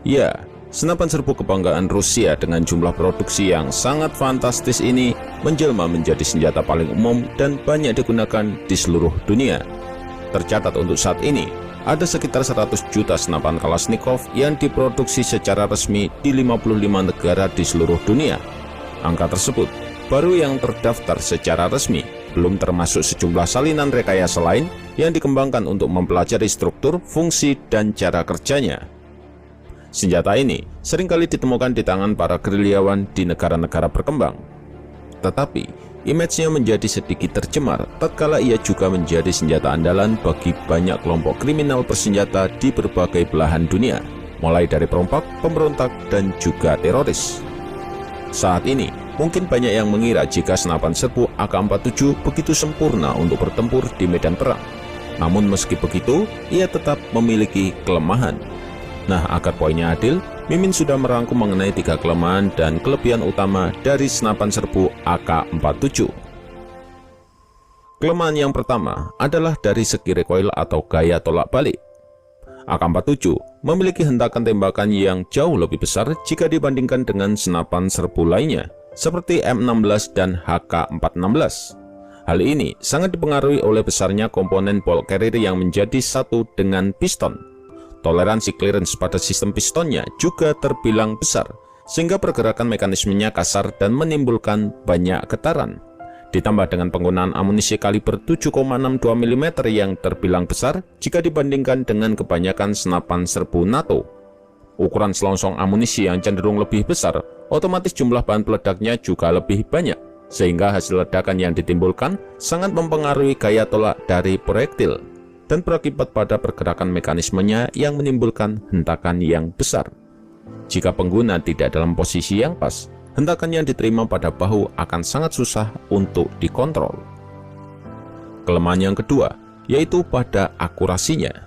Ya, senapan serbu kebanggaan Rusia dengan jumlah produksi yang sangat fantastis ini menjelma menjadi senjata paling umum dan banyak digunakan di seluruh dunia. Tercatat untuk saat ini, ada sekitar 100 juta senapan Kalashnikov yang diproduksi secara resmi di 55 negara di seluruh dunia. Angka tersebut baru yang terdaftar secara resmi, belum termasuk sejumlah salinan rekayasa lain yang dikembangkan untuk mempelajari struktur, fungsi, dan cara kerjanya. Senjata ini seringkali ditemukan di tangan para gerilyawan di negara-negara berkembang. Tetapi, image-nya menjadi sedikit tercemar tatkala ia juga menjadi senjata andalan bagi banyak kelompok kriminal bersenjata di berbagai belahan dunia, mulai dari perompak, pemberontak, dan juga teroris. Saat ini, mungkin banyak yang mengira jika senapan serbu AK-47 begitu sempurna untuk bertempur di medan perang. Namun meski begitu, ia tetap memiliki kelemahan. Nah, agar poinnya adil, Mimin sudah merangkum mengenai 3 kelemahan dan kelebihan utama dari senapan serbu AK-47. Kelemahan yang pertama adalah dari segi recoil atau gaya tolak balik. AK-47 memiliki hentakan tembakan yang jauh lebih besar jika dibandingkan dengan senapan serbu lainnya, seperti M16 dan HK416. Hal ini sangat dipengaruhi oleh besarnya komponen ball carrier yang menjadi satu dengan piston. Toleransi clearance pada sistem pistonnya juga terbilang besar, sehingga pergerakan mekanismenya kasar dan menimbulkan banyak getaran. Ditambah dengan penggunaan amunisi kaliber 7,62 mm yang terbilang besar jika dibandingkan dengan kebanyakan senapan serbu NATO. Ukuran selongsong amunisi yang cenderung lebih besar, otomatis jumlah bahan peledaknya juga lebih banyak, sehingga hasil ledakan yang ditimbulkan sangat mempengaruhi gaya tolak dari proyektil dan berakibat pada pergerakan mekanismenya yang menimbulkan hentakan yang besar. Jika pengguna tidak dalam posisi yang pas, hentakan yang diterima pada bahu akan sangat susah untuk dikontrol. Kelemahan yang kedua, yaitu pada akurasinya.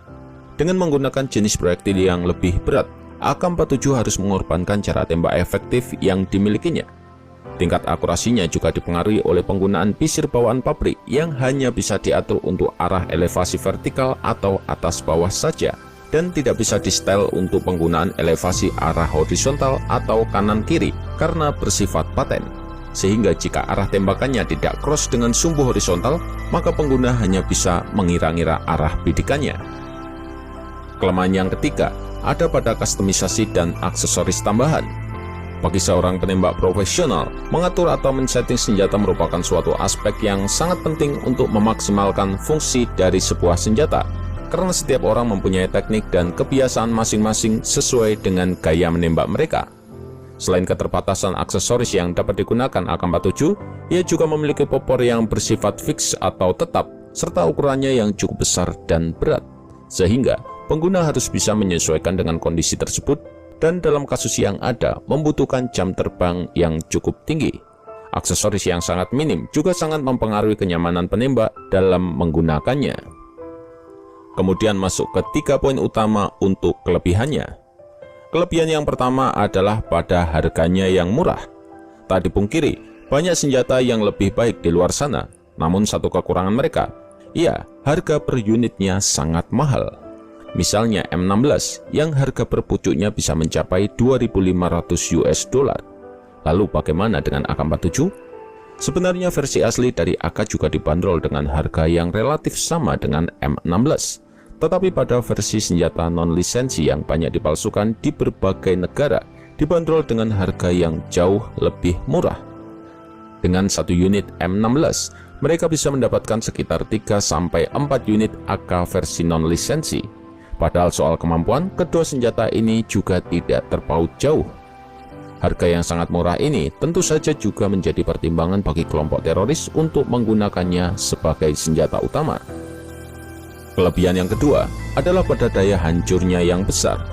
Dengan menggunakan jenis proyektil yang lebih berat, AK-47 harus mengorbankan cara tembak efektif yang dimilikinya. Tingkat akurasinya juga dipengaruhi oleh penggunaan pisir bawaan pabrik yang hanya bisa diatur untuk arah elevasi vertikal atau atas bawah saja, dan tidak bisa di-setel untuk penggunaan elevasi arah horizontal atau kanan-kiri karena bersifat paten. Sehingga jika arah tembakannya tidak cross dengan sumbu horizontal, maka pengguna hanya bisa mengira-ngira arah bidikannya. Kelemahan yang ketiga ada pada kustomisasi dan aksesoris tambahan. Bagi seorang penembak profesional, mengatur atau men-setting senjata merupakan suatu aspek yang sangat penting untuk memaksimalkan fungsi dari sebuah senjata, karena setiap orang mempunyai teknik dan kebiasaan masing-masing sesuai dengan gaya menembak mereka. Selain keterbatasan aksesoris yang dapat digunakan AK-47, ia juga memiliki popor yang bersifat fix atau tetap, serta ukurannya yang cukup besar dan berat, sehingga pengguna harus bisa menyesuaikan dengan kondisi tersebut, dan dalam kasus yang ada membutuhkan jam terbang yang cukup tinggi. Aksesoris yang sangat minim juga sangat mempengaruhi kenyamanan penembak dalam menggunakannya. Kemudian masuk ke 3 poin utama untuk kelebihannya. Kelebihan yang pertama adalah pada harganya yang murah. Tak dipungkiri, banyak senjata yang lebih baik di luar sana, namun satu kekurangan mereka, ya, harga per unitnya sangat mahal. Misalnya M16 yang harga per pucuknya bisa mencapai 2.500 US dollar. Lalu bagaimana dengan AK-47? Sebenarnya versi asli dari AK juga dibanderol dengan harga yang relatif sama dengan M16. Tetapi pada versi senjata non-lisensi yang banyak dipalsukan di berbagai negara, dibanderol dengan harga yang jauh lebih murah. Dengan 1 unit M16, mereka bisa mendapatkan sekitar 3-4 unit AK versi non-lisensi. Padahal soal kemampuan, kedua senjata ini juga tidak terpaut jauh. Harga yang sangat murah ini tentu saja juga menjadi pertimbangan bagi kelompok teroris untuk menggunakannya sebagai senjata utama. Kelebihan yang kedua adalah pada daya hancurnya yang besar.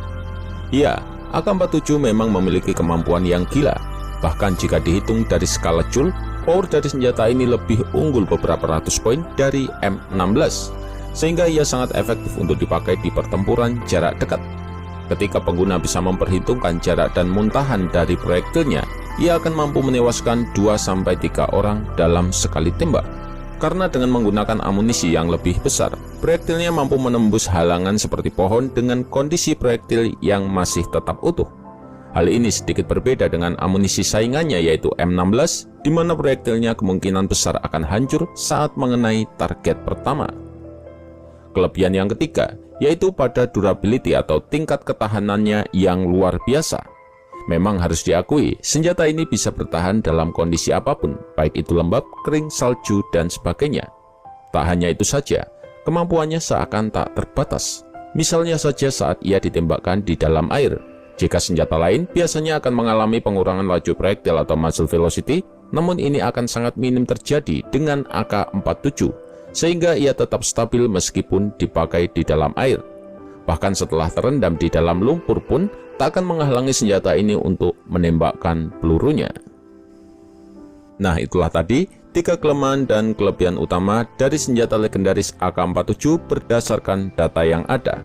Ya, AK-47 memang memiliki kemampuan yang gila. Bahkan jika dihitung dari skala joule, power dari senjata ini lebih unggul beberapa ratus poin dari M16, sehingga ia sangat efektif untuk dipakai di pertempuran jarak dekat. Ketika pengguna bisa memperhitungkan jarak dan muntahan dari proyektilnya, ia akan mampu menewaskan 2-3 orang dalam sekali tembak. Karena dengan menggunakan amunisi yang lebih besar, proyektilnya mampu menembus halangan seperti pohon dengan kondisi proyektil yang masih tetap utuh. Hal ini sedikit berbeda dengan amunisi saingannya yaitu M16, di mana proyektilnya kemungkinan besar akan hancur saat mengenai target pertama. Kelebihan yang ketiga, yaitu pada durability atau tingkat ketahanannya yang luar biasa. Memang harus diakui, senjata ini bisa bertahan dalam kondisi apapun, baik itu lembab, kering, salju, dan sebagainya. Tak hanya itu saja, kemampuannya seakan tak terbatas. Misalnya saja saat ia ditembakkan di dalam air. Jika senjata lain biasanya akan mengalami pengurangan laju proyektil atau muzzle velocity, namun ini akan sangat minim terjadi dengan AK-47, sehingga ia tetap stabil meskipun dipakai di dalam air. Bahkan setelah terendam di dalam lumpur pun, tak akan menghalangi senjata ini untuk menembakkan pelurunya. Nah, itulah tadi 3 kelemahan dan kelebihan utama dari senjata legendaris AK-47 berdasarkan data yang ada.